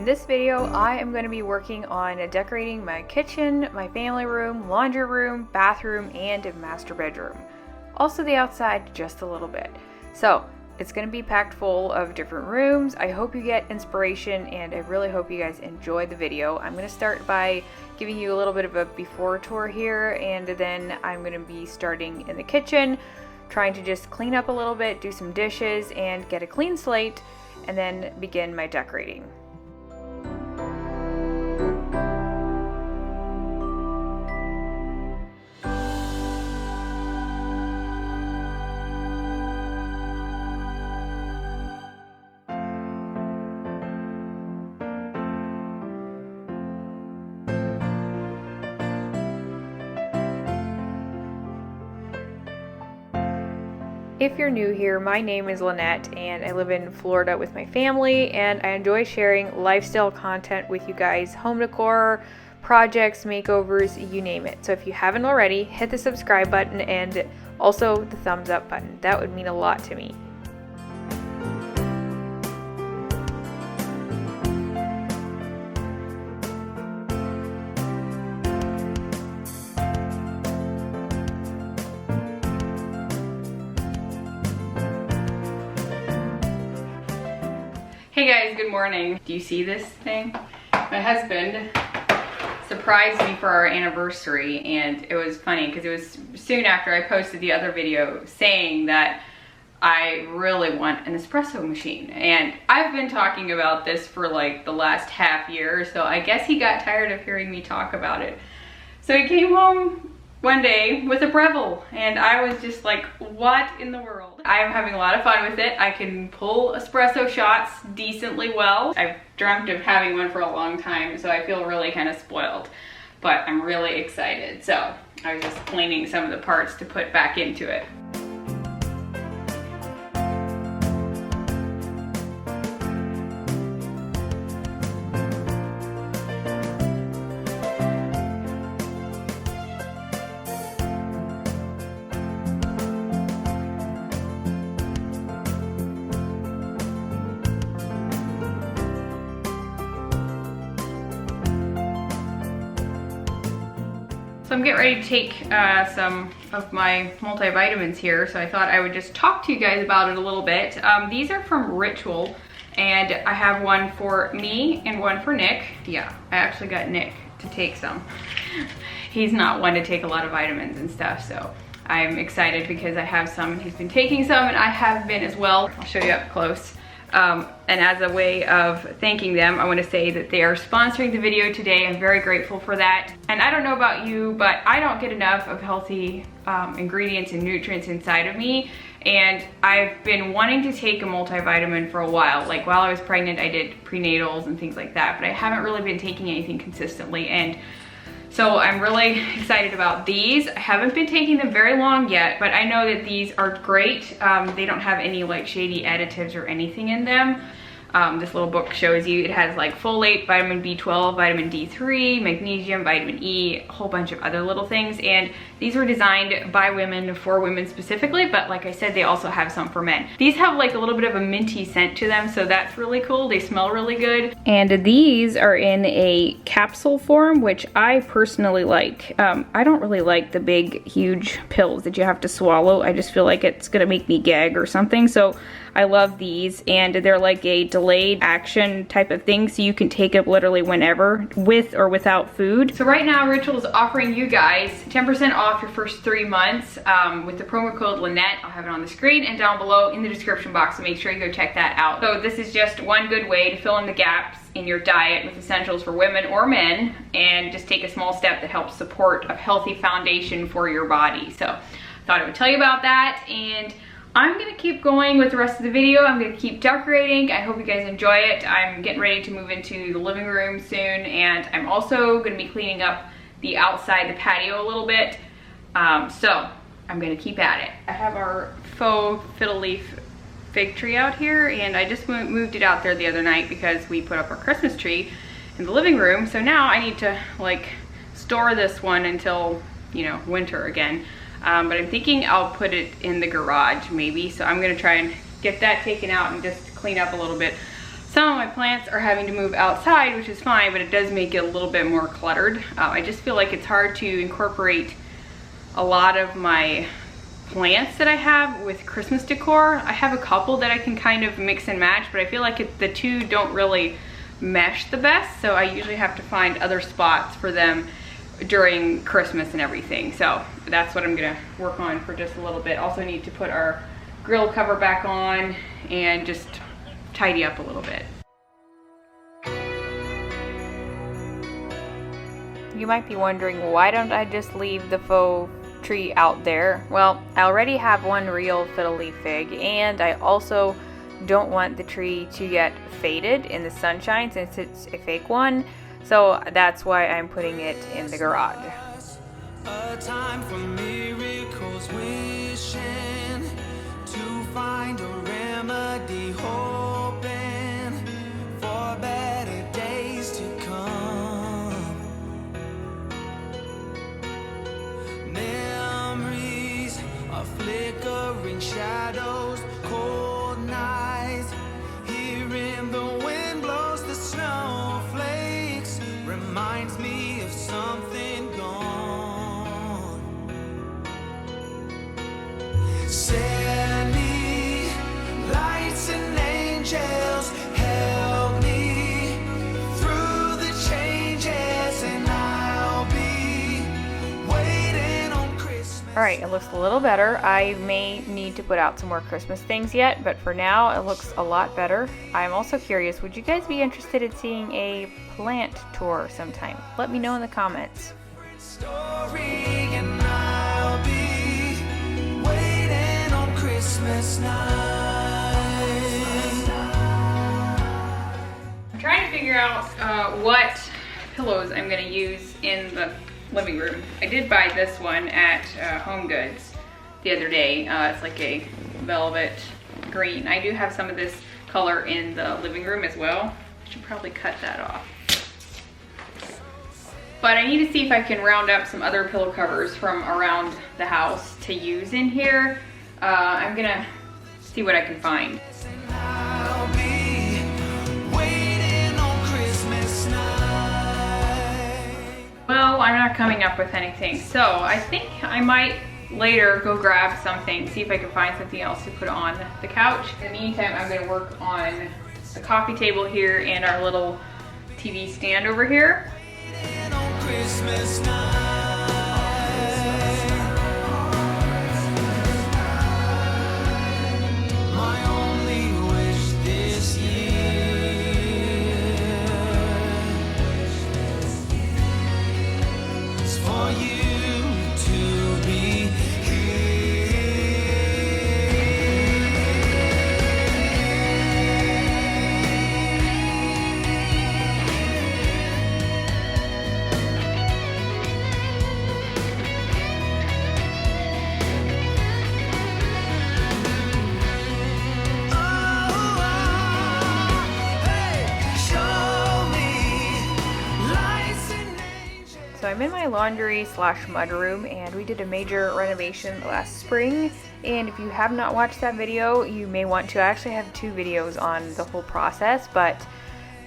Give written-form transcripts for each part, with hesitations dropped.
In this video, I am going to be working on decorating my kitchen, my family room, laundry room, bathroom, and master bedroom. Also the outside just a little bit. So it's going to be packed full of different rooms. I hope you get inspiration and I really hope you guys enjoy the video. I'm going to start by giving you a little bit of a before tour here, and then I'm going to be starting in the kitchen, trying to just clean up a little bit, do some dishes, and get a clean slate, and then begin my decorating. If you're new here, my name is Lynette and I live in Florida with my family, and I enjoy sharing lifestyle content with you guys, home decor, projects, makeovers, you name it. So if you haven't already, hit the subscribe button and also the thumbs up button. That would mean a lot to me. Hey guys, good morning. Do you see this thing? My husband surprised me for our anniversary, and it was funny because it was soon after I posted the other video saying that I really want an espresso machine. And I've been talking about this for like the last half year, so I guess he got tired of hearing me talk about it. So he came home one day with a Breville, and I was just like, what in the world? I'm having a lot of fun with it. I can pull espresso shots decently well. I've dreamt of having one for a long time, so I feel really kind of spoiled, but I'm really excited. So I was just cleaning some of the parts to put back into it. So I'm getting ready to take some of my multivitamins here, so I thought I would just talk to you guys about it a little bit. These are from Ritual, and I have one for me and one for Nick. Yeah, I actually got Nick to take some. He's not one to take a lot of vitamins and stuff, so I'm excited because I have some and he's been taking some and I have been as well. I'll show you up close. And as a way of thanking them, I want to say that they are sponsoring the video today. I'm very grateful for that. And I don't know about you, but I don't get enough of healthy ingredients and nutrients inside of me. And I've been wanting to take a multivitamin for a while. Like while I was pregnant, I did prenatals and things like that, but I haven't really been taking anything consistently. And so I'm really excited about these. I haven't been taking them very long yet, but I know that these are great. They don't have any like shady additives or anything in them. This little book shows you it has like folate, vitamin B12, vitamin D3, magnesium, vitamin E, a whole bunch of other little things. And these were designed by women for women specifically, but like I said, they also have some for men. These have like a little bit of a minty scent to them, so that's really cool. They smell really good. And these are in a capsule form, which I personally like. I don't really like the big, huge pills that you have to swallow. I just feel like it's gonna make me gag or something. So I love these, and they're like a delayed action type of thing, so you can take it literally whenever, with or without food. So right now, Ritual is offering you guys 10% off your first 3 months with the promo code Lynette. I'll have it on the screen and down below in the description box, so make sure you go check that out. So this is just one good way to fill in the gaps in your diet with essentials for women or men, and just take a small step that helps support a healthy foundation for your body. So I thought I would tell you about that, and I'm gonna keep going with the rest of the video. I'm gonna keep decorating. I hope you guys enjoy it. I'm getting ready to move into the living room soon, and I'm also gonna be cleaning up the outside, the patio a little bit. So I'm gonna keep at it. I have our faux fiddle leaf fig tree out here, and I just moved it out there the other night because we put up our Christmas tree in the living room. So now I need to like store this one until, you know, winter again. But I'm thinking I'll put it in the garage maybe. So I'm gonna try and get that taken out and just clean up a little bit. Some of my plants are having to move outside, which is fine, but it does make it a little bit more cluttered. I just feel like it's hard to incorporate a lot of my plants that I have with Christmas decor. I have a couple that I can kind of mix and match, but I feel like the two don't really mesh the best, so I usually have to find other spots for them during Christmas and everything. So that's what I'm gonna work on for just a little bit. Also need to put our grill cover back on and just tidy up a little bit. You might be wondering, why don't I just leave the faux tree out there? Well, I already have one real fiddle leaf fig, and I also don't want the tree to get faded in the sunshine since it's a fake one, so that's why I'm putting it in the garage. A time for miracles, wishing to find a remedy, hoping for better days to come. Memories of flickering shadows, cold nights, hearing the wind blows the snowflakes, reminds me of something gone. Send me lights and angels, help me through the changes, and I'll be waiting on Christmas. Alright, it looks a little better. I may need to put out some more Christmas things yet, but for now it looks a lot better. I'm also curious, would you guys be interested in seeing a plant tour sometime? Let me know in the comments. Story, and I'll be waiting on Christmas night. I'm trying to figure out what pillows I'm gonna use in the living room. I did buy this one at Home Goods the other day. It's like a velvet green. I do have some of this color in the living room as well. I should probably cut that off. But I need to see if I can round up some other pillow covers from around the house to use in here. I'm gonna see what I can find. I'll be waiting on Christmas night. Well, I'm not coming up with anything, so I think I might later go grab something, see if I can find something else to put on the couch. In the meantime, I'm gonna work on the coffee table here and our little TV stand over here. Waiting on Christmas night. My only wish this year is for you to be So I'm in my laundry slash mud room, and we did a major renovation last spring, and if you have not watched that video, you may want to. I actually have 2 videos on the whole process, but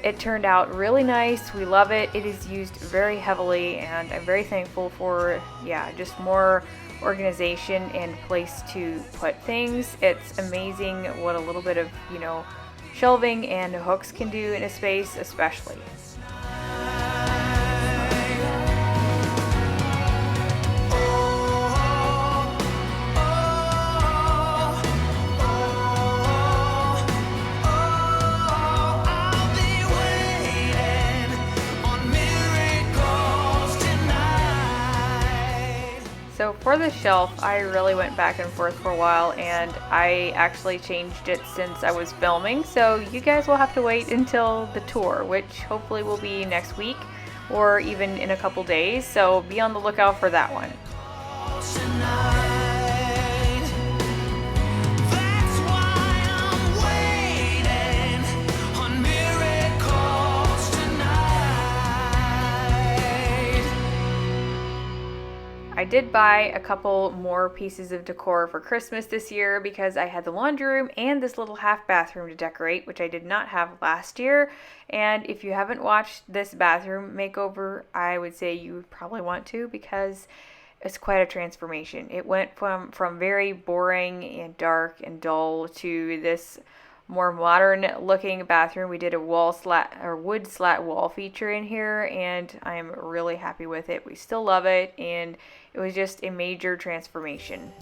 it turned out really nice. We love it. It is used very heavily, and I'm very thankful for, yeah, just more organization and place to put things. It's amazing what a little bit of, you know, shelving and hooks can do in a space, especially. So for the shelf, I really went back and forth for a while, and I actually changed it since I was filming, so you guys will have to wait until the tour, which hopefully will be next week or even in a couple days, so be on the lookout for that one. I did buy a couple more pieces of decor for Christmas this year because I had the laundry room and this little half bathroom to decorate, which I did not have last year. And if you haven't watched this bathroom makeover, I would say you would probably want to, because it's quite a transformation. It went from very boring and dark and dull to this more modern looking bathroom. We did a wall slat or wood slat wall feature in here, and I'm really happy with it. We still love it, and it was just a major transformation.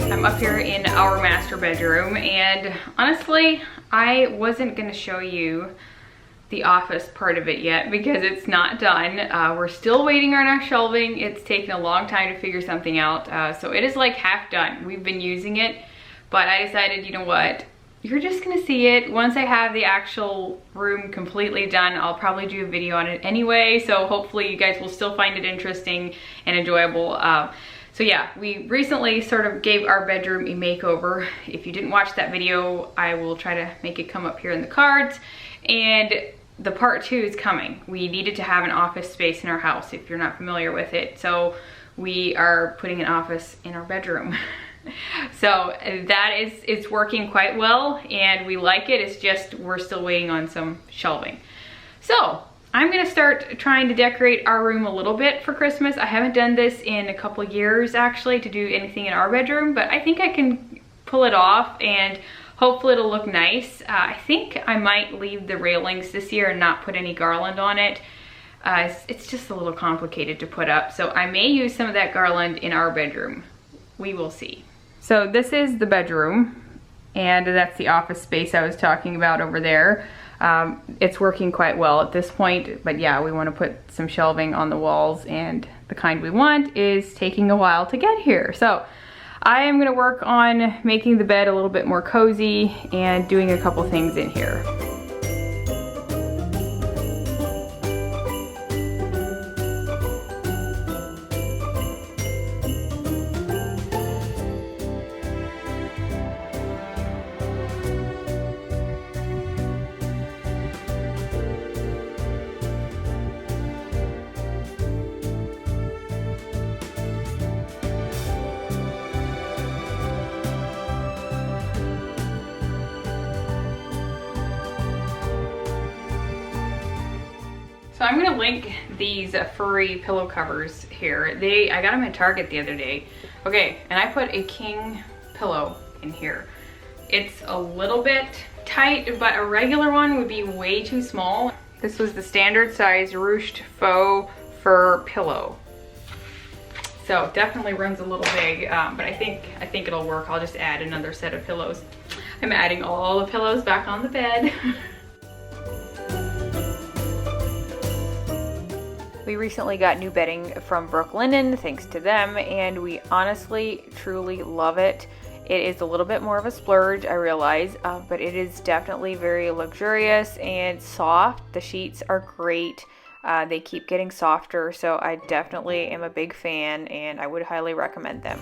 I'm up here in our master bedroom, and honestly, I wasn't gonna show you the office part of it yet because it's not done. We're still waiting on our shelving. It's taken a long time to figure something out. So it is like half done. We've been using it, but I decided, you know what? You're just gonna see it. Once I have the actual room completely done, I'll probably do a video on it anyway. So hopefully you guys will still find it interesting and enjoyable. So yeah, we recently sort of gave our bedroom a makeover. If you didn't watch that video, I will try to make it come up here in the cards. And the part 2 is coming. We needed to have an office space in our house, if you're not familiar with it. So we are putting an office in our bedroom. So that it's working quite well, and we like it. It's just we're still waiting on some shelving. So I'm gonna start trying to decorate our room a little bit for Christmas. I haven't done this in a couple years actually, to do anything in our bedroom, but I think I can pull it off and hopefully it'll look nice. I think I might leave the railings this year and not put any garland on it. It's just a little complicated to put up, so I may use some of that garland in our bedroom. We will see. So this is the bedroom, and that's the office space I was talking about over there. It's working quite well at this point, but yeah, we want to put some shelving on the walls, and the kind we want is taking a while to get here. So I am going to work on making the bed a little bit more cozy and doing a couple things in here. So I'm gonna link these furry pillow covers here. I got them at Target the other day. Okay, and I put a king pillow in here. It's a little bit tight, but a regular one would be way too small. This was the standard size ruched faux fur pillow. So definitely runs a little big, but I think it'll work. I'll just add another set of pillows. I'm adding all the pillows back on the bed. We recently got new bedding from Brooklinen, thanks to them, and we honestly, truly love it. It is a little bit more of a splurge, I realize, but it is definitely very luxurious and soft. The sheets are great. They keep getting softer, so I definitely am a big fan, and I would highly recommend them.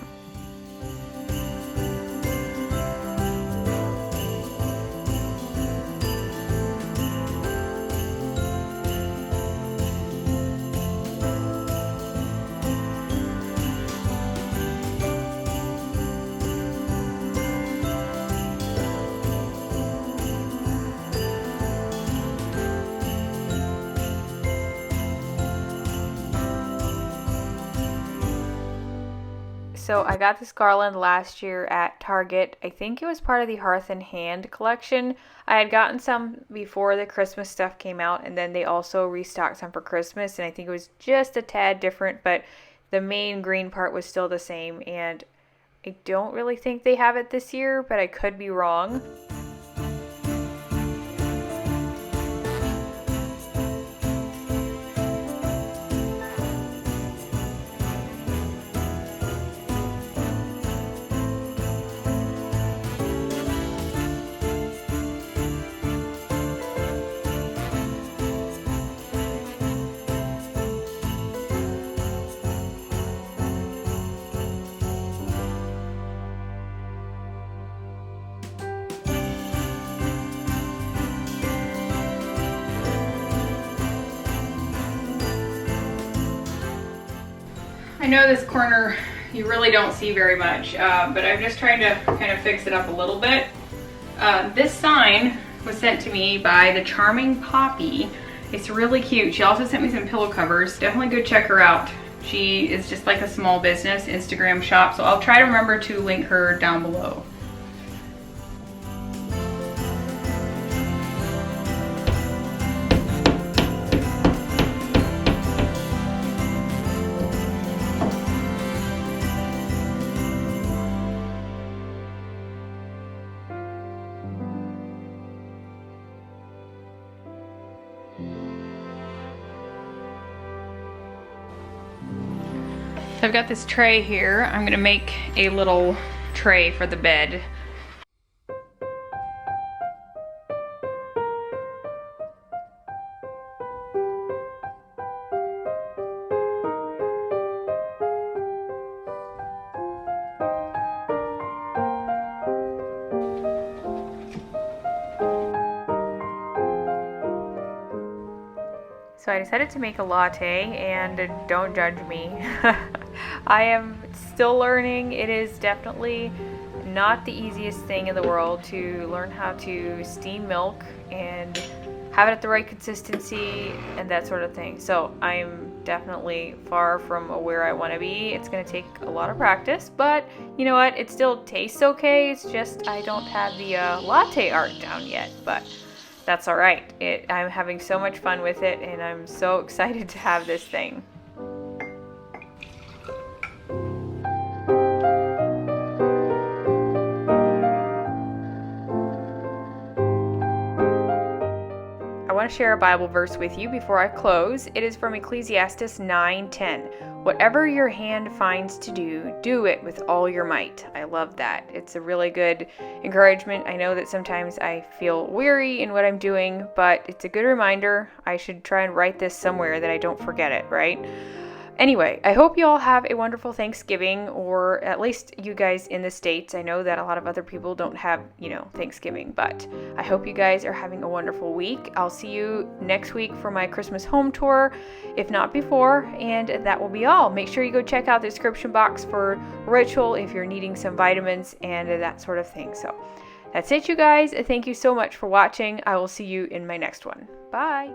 So I got this garland last year at Target. I think it was part of the Hearth and Hand collection. I had gotten some before the Christmas stuff came out, and then they also restocked some for Christmas, and I think it was just a tad different, but the main green part was still the same, and I don't really think they have it this year, but I could be wrong. I know this corner you really don't see very much, but I'm just trying to kind of fix it up a little bit. This sign was sent to me by the Charming Poppy. It's really cute. She also sent me some pillow covers. Definitely go check her out. She is just like a small business Instagram shop, so I'll try to remember to link her down below. So I've got this tray here. I'm gonna make a little tray for the bed. So I decided to make a latte, and don't judge me. I am still learning. It is definitely not the easiest thing in the world to learn how to steam milk and have it at the right consistency and that sort of thing. So I'm definitely far from where I want to be. It's going to take a lot of practice, but you know what? It still tastes okay. It's just I don't have the latte art down yet, but that's all right. I'm having so much fun with it, and I'm so excited to have this thing. I want to share a Bible verse with you before I close. It is from Ecclesiastes 9:10. Whatever your hand finds to do, do it with all your might. I love that. It's a really good encouragement. I know that sometimes I feel weary in what I'm doing, but it's a good reminder. I should try and write this somewhere that I don't forget it, right? Anyway, I hope you all have a wonderful Thanksgiving, or at least you guys in the States. I know that a lot of other people don't have, Thanksgiving, but I hope you guys are having a wonderful week. I'll see you next week for my Christmas home tour, if not before, and that will be all. Make sure you go check out the description box for Ritual if you're needing some vitamins and that sort of thing. So that's it, you guys. Thank you so much for watching. I will see you in my next one. Bye.